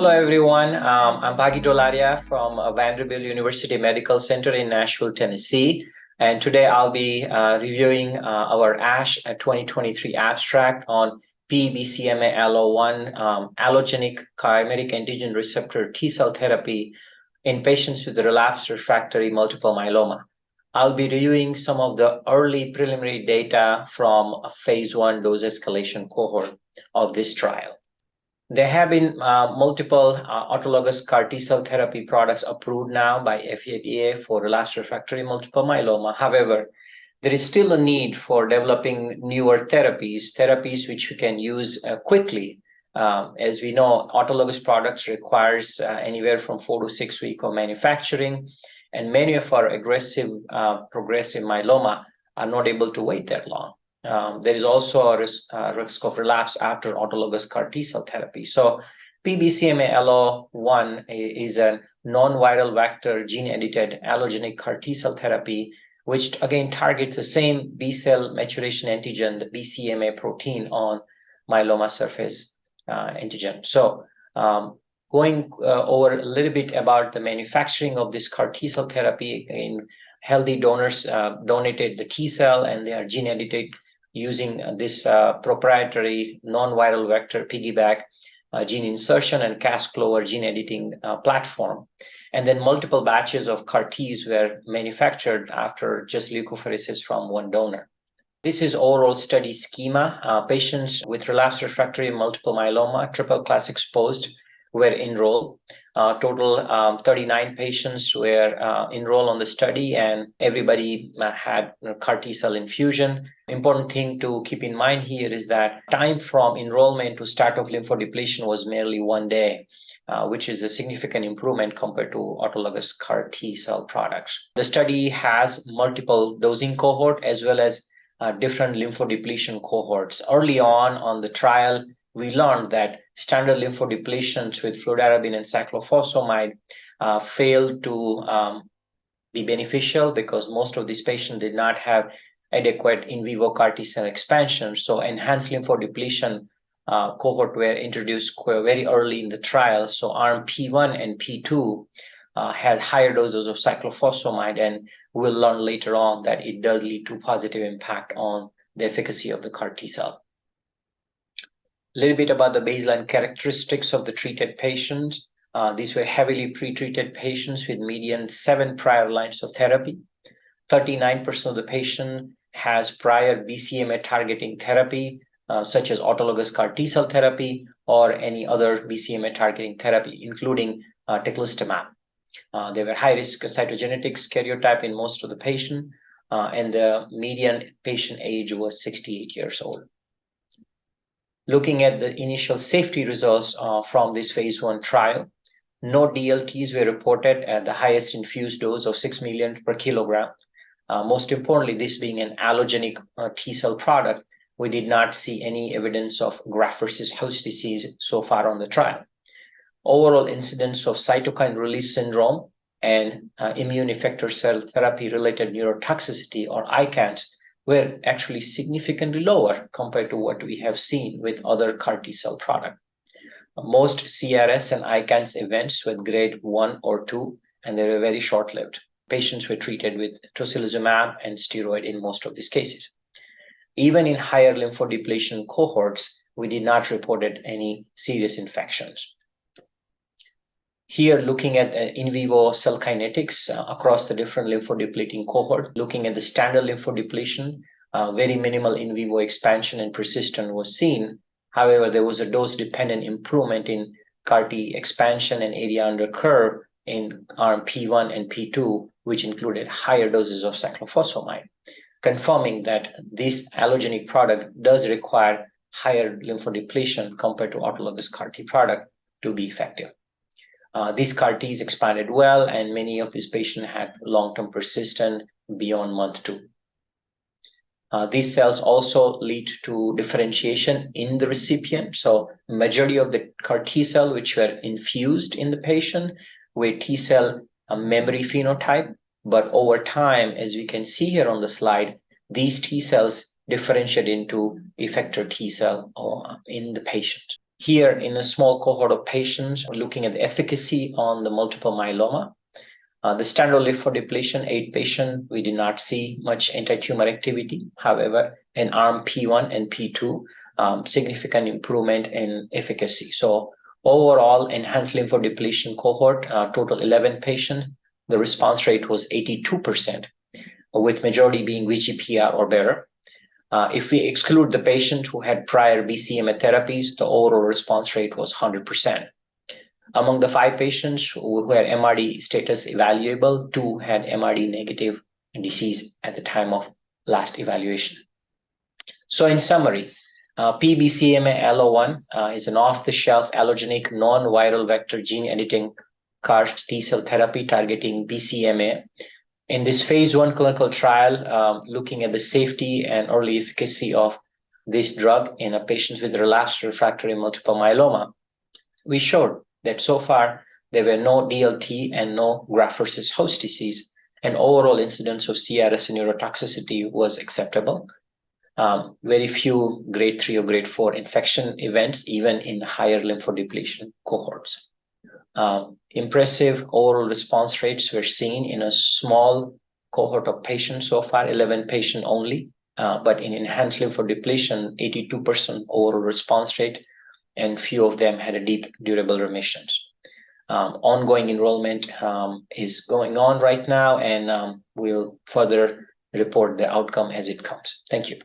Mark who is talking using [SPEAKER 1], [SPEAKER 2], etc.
[SPEAKER 1] Hello, everyone. I'm Dholaria from Vanderbilt University Medical Center in Nashville, Tennessee. And today I'll be reviewing our ASH 2023 abstract on P-BCMA-ALLO1 allogenic chimeric antigen receptor T-cell therapy in patients with relapsed refractory multiple myeloma. I'll be reviewing some of the early preliminary data from a phase 1 dose escalation cohort of this trial. There have been multiple autologous CAR T-cell therapy products approved now by FDA for relapsed refractory multiple myeloma. However, there is still a need for developing newer therapies which you can use quickly. As we know, autologous products requires anywhere from 4 to 6 weeks of manufacturing, and many of our aggressive progressive myeloma are not able to wait that long. There is also a risk of relapse after autologous CAR T-cell therapy. So P-BCMA-ALLO1 is a non-viral vector gene-edited allogenic CAR T-cell therapy, which again targets the same B-cell maturation antigen, the BCMA protein on myeloma surface antigen. So going over a little bit about the manufacturing of this CAR T-cell therapy, in healthy donors donated the T-cell, and they are gene-edited using this proprietary non-viral vector piggyback gene insertion and Cas-CLOVER gene editing platform. And then multiple batches of CAR Ts were manufactured after just leukapheresis from one donor. This is overall study schema. Patients with relapsed refractory multiple myeloma, triple class exposed, were enrolled. Total 39 patients were enrolled on the study, and everybody had CAR T-cell infusion. Important thing to keep in mind here is that time from enrollment to start of lymphodepletion was merely 1 day, which is a significant improvement compared to autologous CAR T-cell products. The study has multiple dosing cohort as well as different lymphodepletion cohorts. Early on the trial, we learned that standard lymphodepletions with fludarabine and cyclophosphamide failed to be beneficial because most of these patients did not have adequate in vivo CAR T-cell expansion. So enhanced lymphodepletion cohort were introduced very early in the trial. So arm P1 and P2 had higher doses of cyclophosphamide, and we'll learn later on that it does lead to positive impact on the efficacy of the CAR T-cell. A little bit about the baseline characteristics of the treated patients. These were heavily pretreated patients with median 7 prior lines of therapy. 39% of the patient has prior BCMA targeting therapy, such as autologous CAR T-cell therapy or any other BCMA targeting therapy, including teclistamab. There were high-risk cytogenetics karyotype in most of the patient, and the median patient age was 68 years old. Looking at the initial safety results from this phase 1 trial, no DLTs were reported at the highest infused dose of 6 million per kilogram. Most importantly, this being an allogenic T-cell product, we did not see any evidence of graft versus host disease so far on the trial. Overall incidence of cytokine release syndrome and immune effector cell therapy related neurotoxicity, or ICANS, were actually significantly lower compared to what we have seen with other CAR T-cell products. Most CRS and ICANS events were grade 1 or 2, and they were very short-lived. Patients were treated with tocilizumab and steroid in most of these cases. Even in higher lymphodepletion cohorts, we did not report any serious infections. Here, looking at in vivo cell kinetics across the different lymphodepleting cohort, looking at the standard lymphodepletion, very minimal in vivo expansion and persistence was seen. However, there was a dose-dependent improvement in CAR T expansion and area under curve in arm P1 and P2, which included higher doses of cyclophosphamide, confirming that this allogenic product does require higher lymphodepletion compared to autologous CAR T product to be effective. These CAR Ts expanded well, and many of these patients had long-term persistence beyond month 2. These cells also lead to differentiation in the recipient. So majority of the CAR T cell which were infused in the patient were T cell memory phenotype, but over time, as we can see here on the slide, these T cells differentiate into effector T cell in the patient. Here, in a small cohort of patients, we're looking at the efficacy on the multiple myeloma. The standard lymphodepletion, 8 patients, we did not see much anti-tumor activity. However, in arm P1 and P2, significant improvement in efficacy. So overall, enhanced lymphodepletion cohort, total 11 patients, the response rate was 82%, with majority being VGPR or better. If we exclude the patient who had prior BCMA therapies, the overall response rate was 100%. Among the 5 patients who had MRD status evaluable, 2 had MRD negative disease at the time of last evaluation. So in summary, P-BCMA-ALLO1 is an off-the-shelf allogeneic non-viral vector gene editing CAR T-cell therapy targeting BCMA. In this phase 1 clinical trial, looking at the safety and early efficacy of this drug in a patient with relapsed refractory multiple myeloma, we showed that so far there were no DLT and no graft versus host disease, and overall incidence of CRS and neurotoxicity was acceptable. Very few grade 3 or grade 4 infection events, even in the higher lymphodepletion cohorts. Impressive overall response rates were seen in a small cohort of patients so far, 11 patients only, but in enhanced lymphodepletion, 82% overall response rate, and few of them had a deep durable remissions. Ongoing enrollment is going on right now, and we'll further report the outcome as it comes. Thank you.